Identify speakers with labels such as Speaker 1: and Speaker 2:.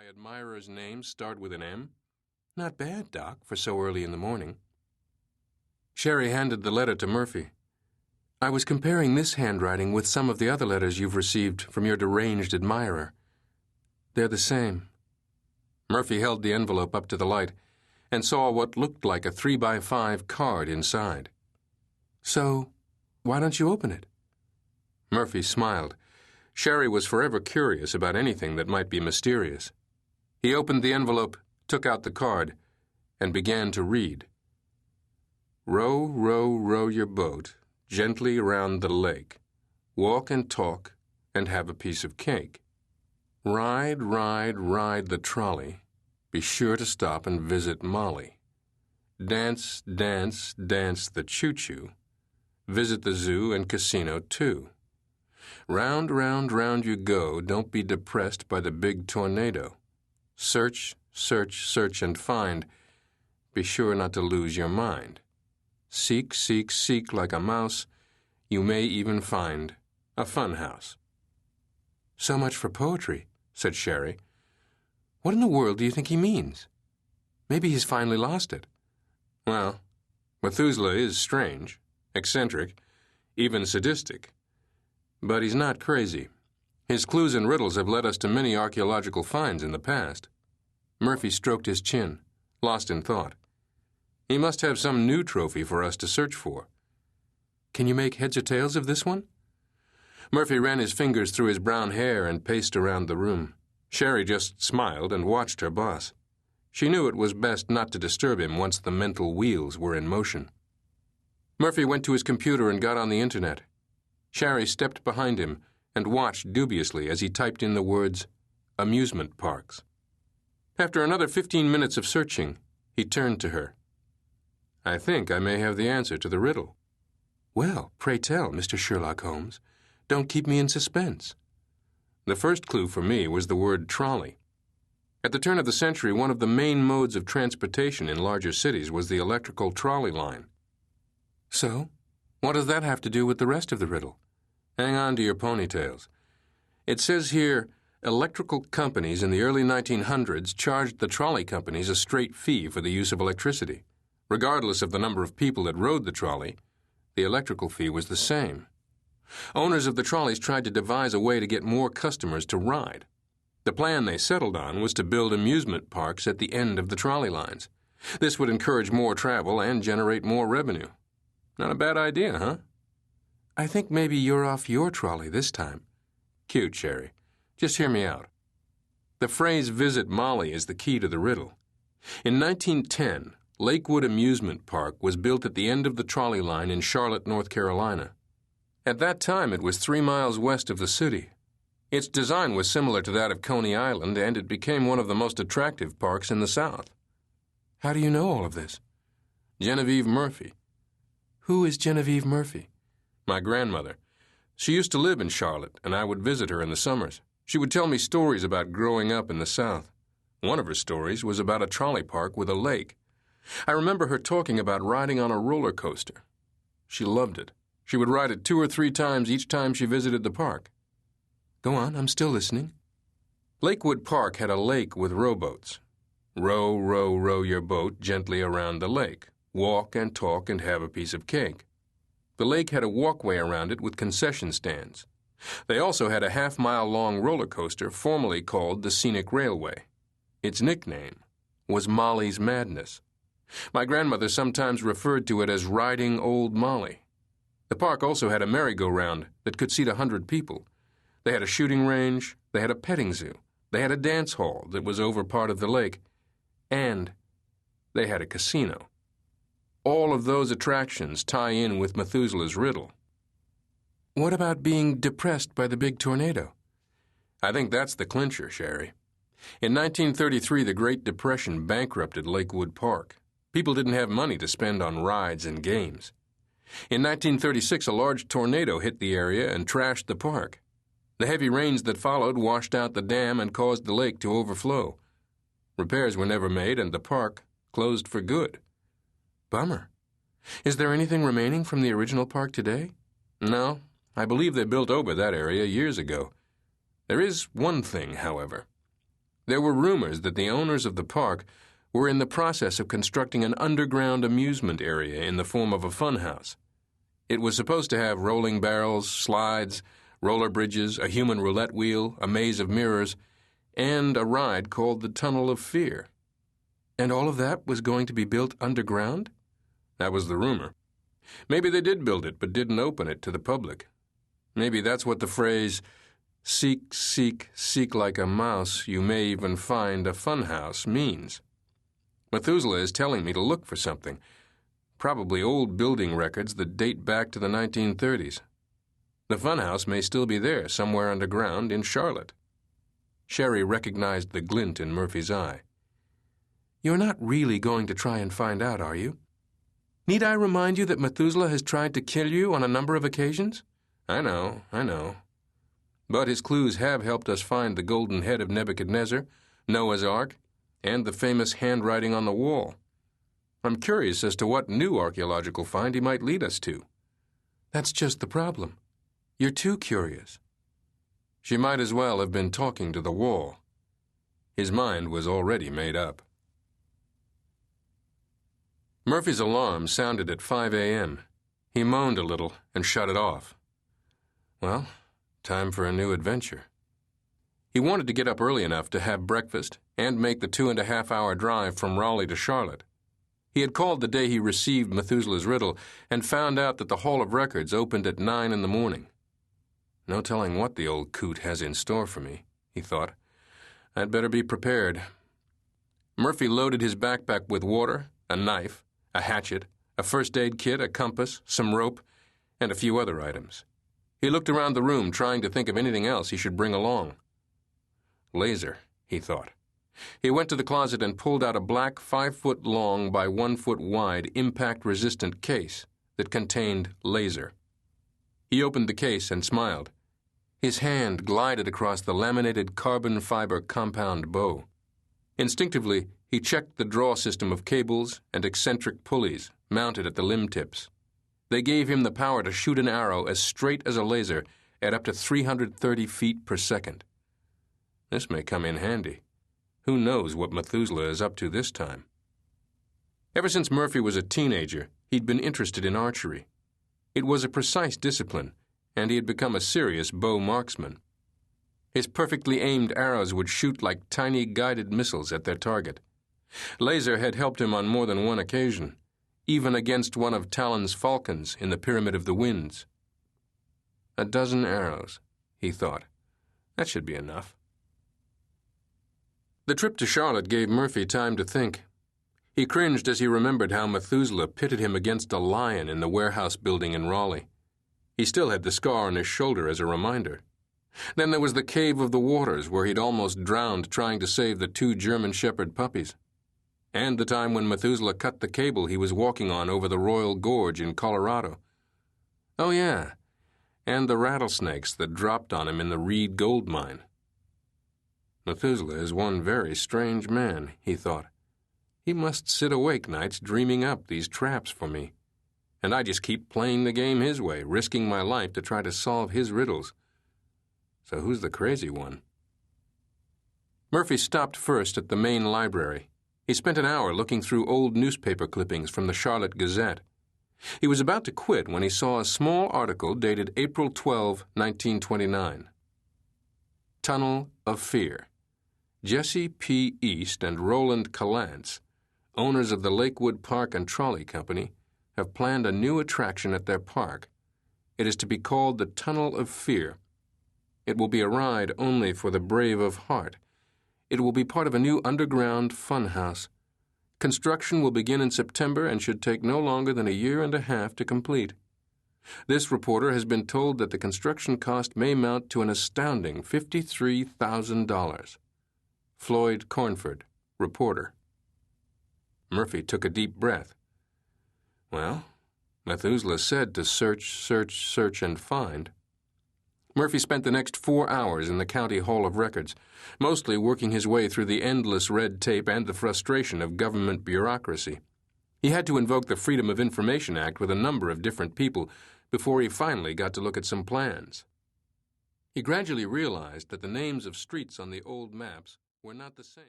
Speaker 1: admirer's names start with an M? Not bad, Doc, for so early in the morning. Sherry handed the letter to Murphy. I was comparing this handwriting with some of the other letters you've received from your deranged admirer. They're the same. Murphy held the envelope up to the light and saw what looked like a 3x5 card inside. So, why don't you open it? Murphy smiled. Sherry was forever curious about anything that might be mysterious. He opened the envelope, took out the card, and began to read. Row, row, row your boat gently around the lake. Walk and talk and have a piece of cake. Ride, ride, ride the trolley. Be sure to stop and visit Molly. Dance, dance, dance the choo-choo. Visit the zoo and casino, too. Round, round, round you go. Don't be depressed by the big tornado. Search, search, search and find. Be sure not to lose your mind. Seek, seek, seek like a mouse. You may even find a fun house. So much for poetry, said Sherry. What in the world do you think he means? Maybe he's finally lost it. Well, Methuselah is strange, eccentric, even sadistic. But he's not crazy. His clues and riddles have led us to many archaeological finds in the past. Murphy stroked his chin, lost in thought. He must have some new trophy for us to search for. Can you make heads or tails of this one? Murphy ran his fingers through his brown hair and paced around the room. Sherry just smiled and watched her boss. She knew it was best not to disturb him once the mental wheels were in motion. Murphy went to his computer and got on the internet. Sherry stepped behind him and watched dubiously as he typed in the words, amusement parks. After another 15 minutes of searching, he turned to her. I think I may have the answer to the riddle. Well, pray tell, Mr. Sherlock Holmes. Don't keep me in suspense. The first clue for me was the word trolley. At the turn of the century, one of the main modes of transportation in larger cities was the electrical trolley line. So, what does that have to do with the rest of the riddle? Hang on to your ponytails. It says here, electrical companies in the early 1900s charged the trolley companies a straight fee for the use of electricity. Regardless of the number of people that rode the trolley, the electrical fee was the same. Owners of the trolleys tried to devise a way to get more customers to ride. The plan they settled on was to build amusement parks at the end of the trolley lines. This would encourage more travel and generate more revenue. Not a bad idea, huh? I think maybe you're off your trolley this time. Cute, Sherry. Just hear me out. The phrase visit Molly is the key to the riddle. In 1910, Lakewood Amusement Park was built at the end of the trolley line in Charlotte, North Carolina. At that time, it was 3 miles west of the city. Its design was similar to that of Coney Island, and it became one of the most attractive parks in the South. How do you know all of this? Genevieve Murphy. Who is Genevieve Murphy? My grandmother. She used to live in Charlotte, and I would visit her in the summers. She would tell me stories about growing up in the South. One of her stories was about a trolley park with a lake. I remember her talking about riding on a roller coaster. She loved it. She would ride it 2 or 3 times each time she visited the park. Go on, I'm still listening. Lakewood Park had a lake with rowboats. Row, row, row your boat gently around the lake. Walk and talk and have a piece of cake. The lake had a walkway around it with concession stands. They also had a half-mile-long roller coaster formerly called the Scenic Railway. Its nickname was Molly's Madness. My grandmother sometimes referred to it as riding Old Molly. The park also had a merry-go-round that could seat 100 people. They had a shooting range, they had a petting zoo, they had a dance hall that was over part of the lake, and they had a casino. All of those attractions tie in with Methuselah's riddle. What about being depressed by the big tornado? I think that's the clincher, Sherry. In 1933, the Great Depression bankrupted Lakewood Park. People didn't have money to spend on rides and games. In 1936, a large tornado hit the area and trashed the park. The heavy rains that followed washed out the dam and caused the lake to overflow. Repairs were never made and the park closed for good. Bummer. Is there anything remaining from the original park today? No, I believe they built over that area years ago. There is one thing, however. There were rumors that the owners of the park were in the process of constructing an underground amusement area in the form of a funhouse. It was supposed to have rolling barrels, slides, roller bridges, a human roulette wheel, a maze of mirrors, and a ride called the Tunnel of Fear. And all of that was going to be built underground? That was the rumor. Maybe they did build it but didn't open it to the public. Maybe that's what the phrase, "Seek, seek, seek like a mouse, you may even find a funhouse," means. Methuselah is telling me to look for something, probably old building records that date back to the 1930s. The funhouse may still be there, somewhere underground in Charlotte. Sherry recognized the glint in Murphy's eye. "You're not really going to try and find out, are you? Need I remind you that Methuselah has tried to kill you on a number of occasions?" I know. But his clues have helped us find the golden head of Nebuchadnezzar, Noah's Ark, and the famous handwriting on the wall. I'm curious as to what new archaeological find he might lead us to." "That's just the problem. You're too curious." She might as well have been talking to the wall. His mind was already made up. Murphy's alarm sounded at 5 a.m. He moaned a little and shut it off. Well, time for a new adventure. He wanted to get up early enough to have breakfast and make the 2.5-hour drive from Raleigh to Charlotte. He had called the day he received Methuselah's riddle and found out that the Hall of Records opened at 9 in the morning. No telling what the old coot has in store for me, he thought. I'd better be prepared. Murphy loaded his backpack with water, a knife, a hatchet, a first aid kit, a compass, some rope, and a few other items. He looked around the room, trying to think of anything else he should bring along. Laser, he thought. He went to the closet and pulled out a black 5-foot-long by 1-foot-wide impact-resistant case that contained laser. He opened the case and smiled. His hand glided across the laminated carbon fiber compound bow. Instinctively, he checked the draw system of cables and eccentric pulleys mounted at the limb tips. They gave him the power to shoot an arrow as straight as a laser at up to 330 feet per second. This may come in handy. Who knows what Methuselah is up to this time? Ever since Murphy was a teenager, he'd been interested in archery. It was a precise discipline, and he had become a serious bow marksman. His perfectly aimed arrows would shoot like tiny guided missiles at their target. Laser had helped him on more than one occasion, even against one of Talon's falcons in the Pyramid of the Winds. 12 arrows, he thought. That should be enough. The trip to Charlotte gave Murphy time to think. He cringed as he remembered how Methuselah pitted him against a lion in the warehouse building in Raleigh. He still had the scar on his shoulder as a reminder. Then there was the Cave of the Waters, where he'd almost drowned trying to save the 2 German Shepherd puppies. And the time when Methuselah cut the cable he was walking on over the Royal Gorge in Colorado. Oh, yeah, and the rattlesnakes that dropped on him in the Reed gold mine. Methuselah is one very strange man, he thought. He must sit awake nights dreaming up these traps for me. And I just keep playing the game his way, risking my life to try to solve his riddles. So who's the crazy one? Murphy stopped first at the main library. He spent an hour looking through old newspaper clippings from the Charlotte Gazette. He was about to quit when he saw a small article dated April 12, 1929. Tunnel of Fear. Jesse P. East and Roland Callants, owners of the Lakewood Park and Trolley Company, have planned a new attraction at their park. It is to be called the Tunnel of Fear. It will be a ride only for the brave of heart. It will be part of a new underground fun house. Construction will begin in September and should take no longer than 1.5 years to complete. This reporter has been told that the construction cost may mount to an astounding $53,000. Floyd Cornford, reporter. Murphy took a deep breath. Well, Methuselah said to search, search, search, and find. Murphy spent the next 4 hours in the County Hall of Records, mostly working his way through the endless red tape and the frustration of government bureaucracy. He had to invoke the Freedom of Information Act with a number of different people before he finally got to look at some plans. He gradually realized that the names of streets on the old maps We're not the same.